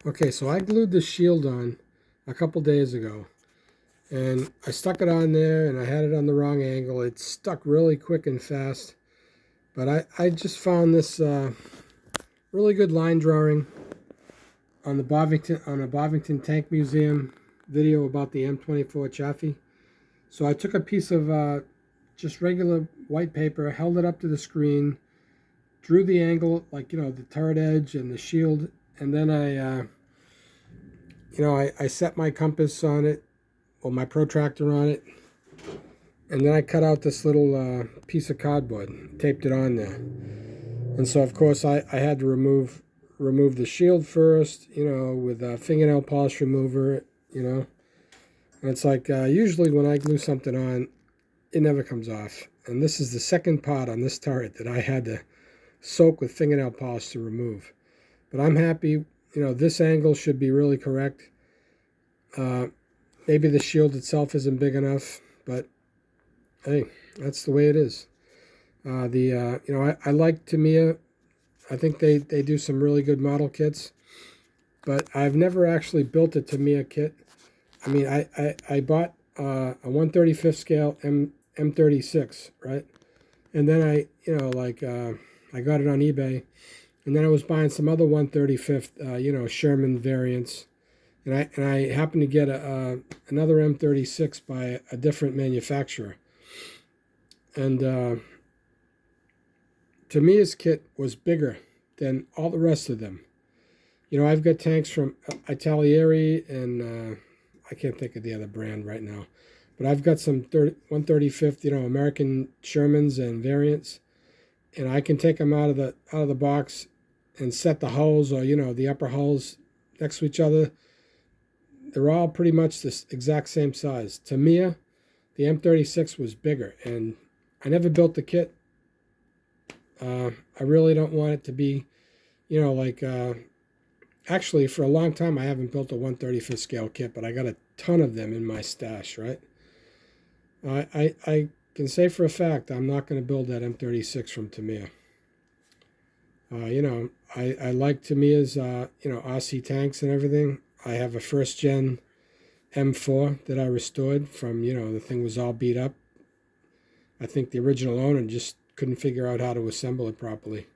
Okay, so I glued the shield on a couple days ago, and I stuck it on there, and I had it on the wrong angle. It stuck really quick and fast, but I just found this really good line drawing on a Bovington Tank Museum video about the M24 Chaffee. So I took a piece of just regular white paper, held it up to the screen, drew the angle, like, the turret edge and the shield, and then I set my compass on it, or my protractor on it, and then I cut out this little piece of cardboard, taped it on there. And so, of course, I had to remove the shield first, with a fingernail polish remover, And it's like, usually when I glue something on, it never comes off. And this is the second part on this turret that I had to soak with fingernail polish to remove. But I'm happy, this angle should be really correct. Maybe the shield itself isn't big enough, but hey, that's the way it is. I like Tamiya. I think they do some really good model kits, but I've never actually built a Tamiya kit. I mean, I bought a 1/35 scale M36, right? And then I got it on eBay, and then I was buying some other 1/35, Sherman variants. And I happened to get another M36 by a different manufacturer. And Tamiya's kit was bigger than all the rest of them. I've got tanks from Italieri and I can't think of the other brand right now. But I've got some 1/35, American Shermans and variants. And I can take them out of the box and set the hulls, or, the upper hulls next to each other. They're all pretty much the exact same size. Tamiya, the M36 was bigger, and I never built the kit. I really don't want it to be, actually, for a long time I haven't built a 1/35 scale kit, but I got a ton of them in my stash, right? I can say for a fact I'm not going to build that M36 from Tamiya. I like Tamiya's, Aussie tanks and everything. I have a first gen M4 that I restored from, the thing was all beat up. I think the original owner just couldn't figure out how to assemble it properly.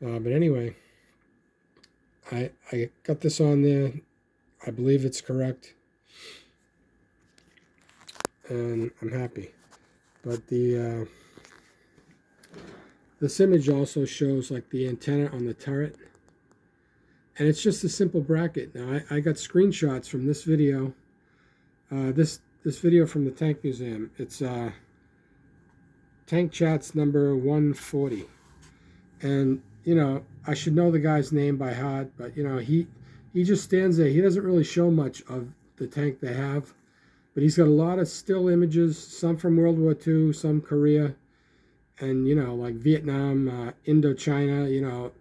But anyway, I got this on there. I believe it's correct. And I'm happy. But this image also shows like the antenna on the turret. And it's just a simple bracket. Now, I got screenshots from this video. This video from the Tank Museum. It's Tank Chats number 140. And, I should know the guy's name by heart, but, he just stands there. He doesn't really show much of the tank they have. But he's got a lot of still images, some from World War II, some Korea, and, like Vietnam, Indochina,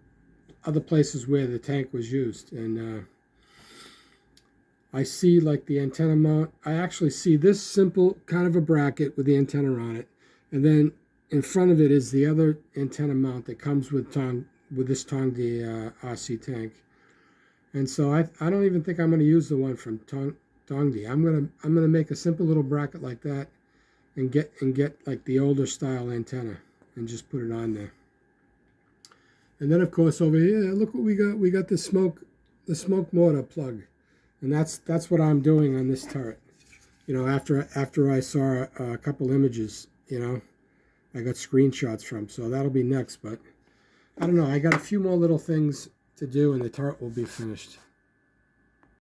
other places where the tank was used. And I see like the antenna mount. I actually see this simple kind of a bracket with the antenna on it. And then in front of it is the other antenna mount that comes with this Tongdi RC tank. And so I don't even think I'm going to use the one from Tongdi. I'm gonna make a simple little bracket like that and get like the older style antenna and just put it on there. And then, of course, over here, look what we got. We got the smoke mortar plug, and that's what I'm doing on this turret. After I saw a couple images, I got screenshots from. So that'll be next. But I don't know. I got a few more little things to do, and the turret will be finished.